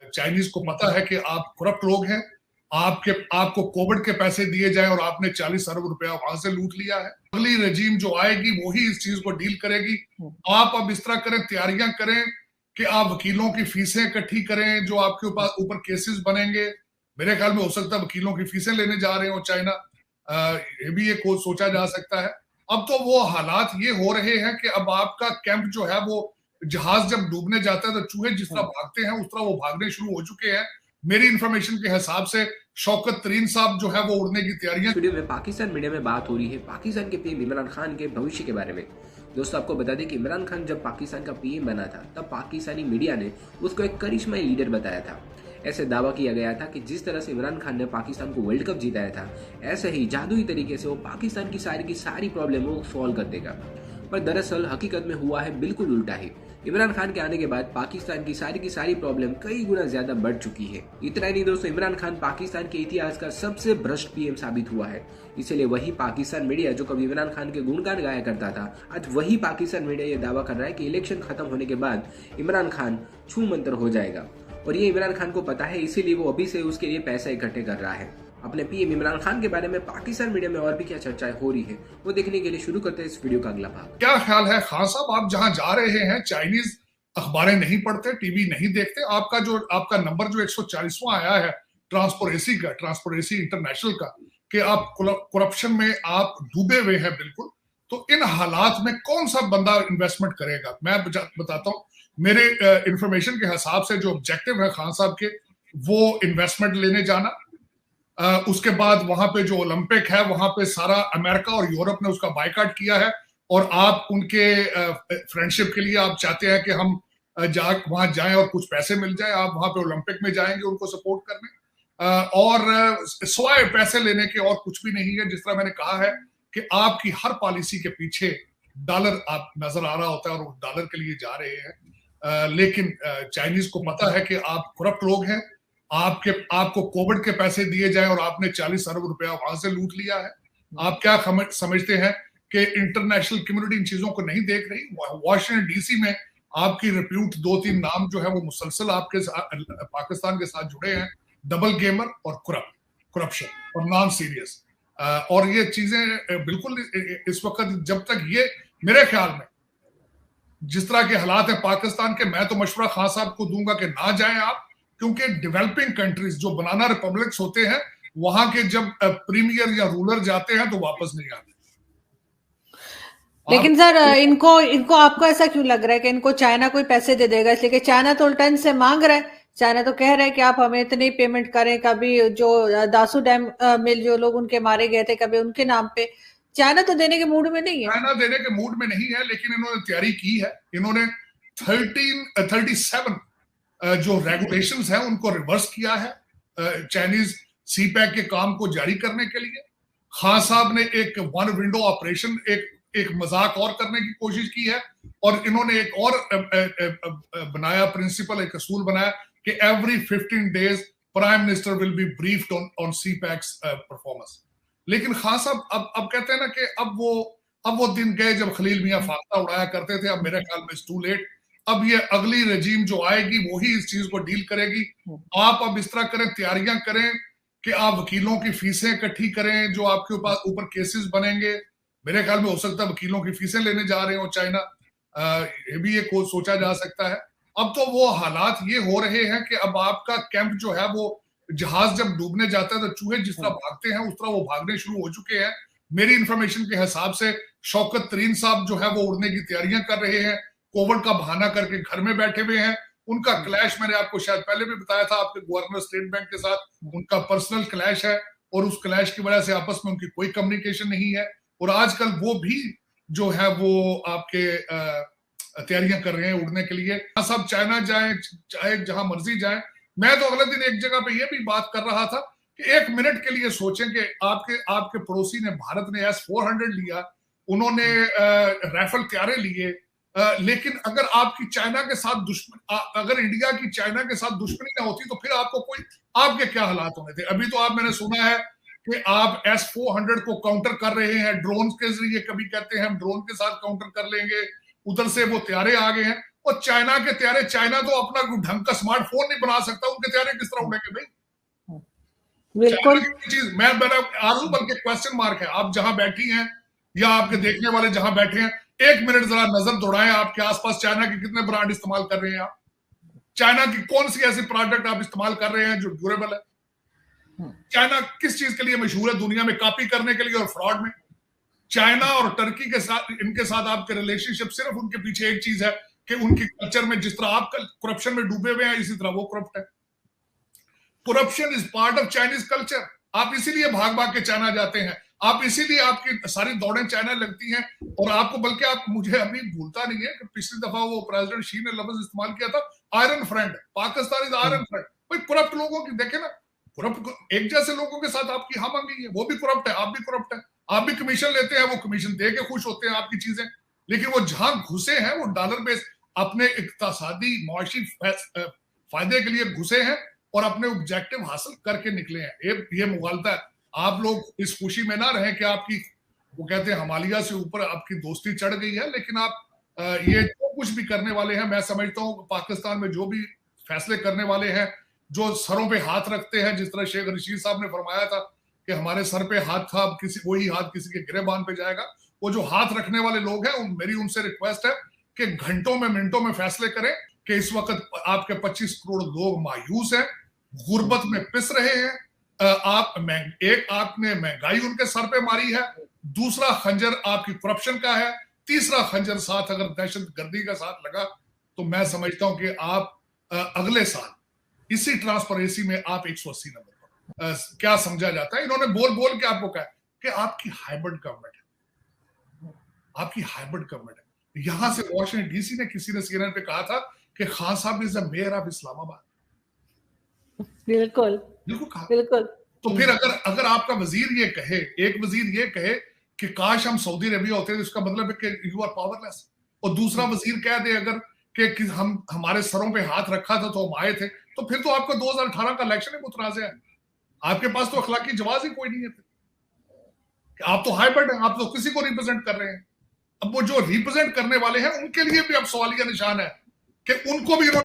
Chinese को पता है कि आप करप्ट लोग हैं, आपको कोविड के पैसे दिए जाए और आपने 40 अरब रुपया वहां से लूट लिया है। अगली रजीम जो आएगी वही इस चीज को डील करेगी। आप अब इस तरह करें, तैयारियां करें कि आप वकीलों की फीसें इकट्ठी करें, जो आपके ऊपर केसेस बनेंगे। मेरे ख्याल में हो सकता है वकीलों की फीसें लेने जा रहे हो चाइना, ये भी एक सोचा जा सकता है। अब तो वो हालात ये हो रहे हैं कि अब आपका कैंप जो है वो जहाज जब डूबने जाता है तो चूहे जिस तरह भागते हैं उस तरह वो भागने शुरू हो चुके हैं। मेरी इंफॉर्मेशन के हिसाब से शौकत तरीन साहब जो है वो उड़ने की तैयारियां। वीडियो में पाकिस्तान मीडिया में बात हो रही है पाकिस्तान के पीएम इमरान खान के भविष्य के बारे में। दोस्तों, आपको बता दें कि इमरान खान जब पाकिस्तान का पीएम बना था तब पाकिस्तानी मीडिया ने उसको एक करिश्माई लीडर बताया था। ऐसे दावा किया गया था कि जिस तरह से इमरान खान ने पाकिस्तान को वर्ल्ड कप जिताया था, ऐसे ही जादुई तरीके से वो पाकिस्तान की सारी प्रॉब्लम को सॉल्व कर देगा। पर दरअसल हकीकत में हुआ है बिल्कुल उल्टा ही। इमरान खान के आने के बाद पाकिस्तान की सारी प्रॉब्लम कई गुना ज्यादा बढ़ चुकी है। इतना ही नहीं दोस्तों, इमरान खान पाकिस्तान के इतिहास का सबसे भ्रष्ट पीएम साबित हुआ है। इसलिए वही पाकिस्तान मीडिया जो कभी इमरान खान के गुणगान गाया करता था, आज वही पाकिस्तान मीडिया ये दावा कर रहा है कि इलेक्शन खत्म होने के बाद इमरान खान छू मंतर हो जाएगा। और ये इमरान खान को पता है, इसीलिए वो अभी से उसके लिए पैसा इकट्ठे कर रहा है। अपने पीएम इमरान खान के बारे में पाकिस्तान मीडिया में और भी क्या चर्चाएं हो रही है, वो देखने के लिए शुरू करते हैं इस वीडियो का अगला भाग। क्या ख्याल है खान साहब, आप जहां जा रहे हैं चाइनीज अखबारें नहीं पढ़ते, टीवी नहीं देखते, आपका नंबर जो 140वां आया है ट्रांसपेरेंसी इंटरनेशनल का, कि आप करप्शन में आप डूबे हुए हैं बिल्कुल, तो इन हालात में कौन सा बंदा इन्वेस्टमेंट करेगा? मैं बताता हूं, मेरे इंफॉर्मेशन के हिसाब से जो ऑब्जेक्टिव है खान साहब के, वो इन्वेस्टमेंट लेने जाना, उसके बाद वहां पे जो ओलंपिक है वहां पे सारा अमेरिका और यूरोप ने उसका बायकॉट किया है, और आप उनके फ्रेंडशिप के लिए आप चाहते हैं कि हम वहां जाएं और कुछ पैसे मिल जाए, आप वहां पे ओलंपिक में जाएंगे उनको सपोर्ट करने, और सिवाय पैसे लेने के और कुछ भी नहीं है। जिस तरह मैंने कहा है कि आपकी हर पॉलिसी के पीछे डॉलर आप नजर आ रहा होता है और वो डॉलर के लिए जा रहे हैं, लेकिन चाइनीज को पता है कि आप करप्ट लोग हैं, आपको कोविड के पैसे दिए जाए और आपने 40 अरब रुपया वहां से लूट लिया है। आप क्या समझते हैं कि इंटरनेशनल कम्युनिटी इन चीजों को नहीं देख रही? वॉशिंगटन डीसी में आपकी रिप्यूट 2-3 नाम जो है वो मुसलसल आपके पाकिस्तान के साथ जुड़े हैं, डबल गेमर और करप्शन और नॉन सीरियस, और ये चीजें बिल्कुल इस वक्त जब तक ये, मेरे ख्याल में जिस तरह के हालात है पाकिस्तान के, मैं तो मशवरा खान साहब को दूंगा कि ना जाएं आप, क्योंकि डेवलपिंग कंट्रीज जो बनाना रिपब्लिक्स होते हैं, वहां के जब प्रीमियर या रूलर जाते हैं तो वापस नहीं आते। लेकिन सर, इनको आपको ऐसा क्यों लग रहा है कि इनको चाइना कोई पैसे दे देगा? इसलिए कि चाइना तो उल्टा इनसे मांग रहा है। चाइना तो कह रहा है कि आप हमें इतनी पेमेंट करें। कभी जो दासू डैम मिल जो लोग उनके मारे गए थे, कभी उनके नाम पे। चाइना तो देने के मूड में नहीं है। चाइना देने के मूड में नहीं है, लेकिन इन्होंने तैयारी की है। इन्होंने 37 जो रेगुलेशंस हैं उनको रिवर्स किया है चाइनीज सीपैक के काम को जारी करने के लिए। खान साहब ने एक वन विंडो ऑपरेशन, एक मजाक और करने की कोशिश की है, और इन्होंने एक और बनाया प्रिंसिपल, एक असूल बनाया कि every 15 days prime minister will be briefed on CPEC's performance. लेकिन खान साहब अब कहते हैं ना कि अब वो दिन गए जब खलील मियां फाख्ता उड़ाया करते थे। अब मेरे ख्याल में इट्स टू लेट। अब ये अगली रजीम जो आएगी वही इस चीज को डील करेगी। आप अब इस तरह करें, तैयारियां करें कि आप वकीलों की फीसें इकट्ठी करें, जो आपके ऊपर केसेस बनेंगे। मेरे ख्याल में हो सकता है वकीलों की फीसें लेने जा रहे हो चाइना, ये भी एक सोचा जा सकता है। अब तो वो हालात ये हो रहे हैं कि अब आपका कैंप जो है वो जहाज जब डूबने जाता है तो चूहे जिस तरह भागते हैं उस तरह वो भागने शुरू हो चुके हैं। मेरी इंफॉर्मेशन के हिसाब से शौकत तरीन साहब जो है वो उड़ने की तैयारियां कर रहे हैं, कोविड का बहाना करके घर में बैठे हुए हैं। उनका क्लैश मैंने आपको शायद पहले भी बताया था, आपके गवर्नर स्टेट बैंक के साथ उनका पर्सनल क्लैश है, और उस क्लैश की वजह से आपस में उनकी कोई कम्युनिकेशन नहीं है। और आजकल वो भी जो है वो आपके तैयारियां कर रहे हैं उड़ने के लिए। सब चाइना जाए, चाहे जहां मर्जी जाए। मैं तो अगले दिन एक जगह पे ये भी बात कर रहा था कि 1 मिनट के लिए सोचें कि आपके पड़ोसी ने, भारत ने S-400 लिया, उन्होंने राइफल तैयारे लिए, लेकिन अगर आपकी चाइना के साथ अगर इंडिया की चाइना के साथ दुश्मनी ना होती तो फिर आपके क्या हालात होने थे? अभी तो मैंने सुना है कि आप S-400 को काउंटर कर रहे हैं ड्रोन के जरिए। कभी कहते हैं हम ड्रोन के साथ काउंटर कर लेंगे, उधर से वो तैयारे आ गए हैं। और चाइना के त्यारे, चाइना तो अपना ढंग का स्मार्टफोन नहीं बना सकता, उनके त्यारे किस तरह उड़ेंगे भाई? बिल्कुल। चीज मेरा आरजू बल्कि क्वेश्चन मार्क है। आप जहां बैठी हैं या आपके देखने वाले जहां बैठे हैं, 1 मिनट जरा नजर दौड़ाएं आपके आसपास चाइना के कितने ब्रांड इस्तेमाल कर रहे हैं आप? चाइना की कौन सी ऐसी प्रोडक्ट आप इस्तेमाल कर रहे हैं जो ड्यूरेबल है? चाइना किस चीज के लिए मशहूर है दुनिया में? कॉपी करने के लिए और फ्रॉड में। चाइना और टर्की के साथ, इनके साथ आपके रिलेशनशिप सिर्फ उनके पीछे एक चीज है कि उनकी कल्चर में जिस तरह आप करप्शन में डूबे हुए हैं, इसी तरह वो करप्ट है। Corruption is part of Chinese culture. आप इसीलिए भाग भाग के चाइना जाते हैं, आप इसीलिए आपकी सारी दौड़ें चाइना लगती हैं। और आपको, बल्कि आप, मुझे अभी भूलता नहीं है कि पिछली दफा वो प्रेसिडेंट शी ने लफ्ज इस्तेमाल किया था, iron friend. Pakistan is iron friend. भाई करप्ट लोगों की देखे ना, करप्ट एक जैसे लोगों के साथ आपकी हम मंगी है, वो भी करप्ट है, आप भी करप्ट है। आप भी कमीशन लेते हैं, वो कमीशन दे के खुश होते हैं आपकी चीजें, लेकिन वो जहां घुसे हैं वो डॉलर बेस अपने इक्तसादी मुआशी फायदे के लिए घुसे हैं और अपने ऑब्जेक्टिव हासिल करके निकले हैं। ये मुगालता है। आप लोग इस खुशी में ना रहें कि आपकी, वो कहते हैं हिमालय से ऊपर आपकी दोस्ती चढ़ गई है, लेकिन आप ये जो कुछ भी करने वाले हैं, मैं समझता हूँ पाकिस्तान में जो भी फैसले करने वाले हैं, जो सरों पे हाथ रखते हैं, जिस तरह शेख रशीद साहब ने फरमाया था कि हमारे सर पे हाथ था, अब किसी वही हाथ किसी के गिरेबान पे जाएगा। वो जो हाथ रखने वाले लोग हैं, मेरी उनसे रिक्वेस्ट है कि घंटों में मिनटों में फैसले करें कि इस वक्त आपके 25 करोड़ लोग मायूस हैं, गुर्बत में पिस रहे हैं। एक आपने महंगाई उनके सर पे मारी है, दूसरा खंजर आपकी करप्शन का है, तीसरा खंजर साथ अगर दहशत गर्दी का साथ लगा तो मैं समझता हूं कि आप अगले साल इसी ट्रांसपेरेंसी में आप 180 नंबर पर क्या समझा जाता है। इन्होंने बोल बोल के आपको कहा कि आपकी हाइब्रिड गवर्नमेंट है, आपकी हाइब्रिड गवर्नमेंट है। यहां से वॉशिंगटन डीसी ने, किसी ने CNN पे कहा था कि खान साहब is the mayor of Islamabad. बिल्कुल बिल्कुल कहा। बिल्कुल। तो फिर अगर आपका वजीर ये कहे, एक वजीर ये कहे कि काश हम सऊदी अरबिया होते, तो इसका मतलब है कि यू आर पावरलेस। और दूसरा वजीर कह दे अगर कि हम हमारे सरों पे हाथ रखा था तो हम आए थे, तो फिर तो आपका 2018 का इलेक्शन ही मुतनाज़ है। आपके पास तो अखलाकी जवाब ही कोई नहीं है। आप तो हाइब्रिड हैं, आप तो किसी को रिप्रेजेंट कर रहे हैं। अब वो जो रिप्रेजेंट करने वाले हैं उनके लिए भी अब सवालिया निशान है कि उनको भी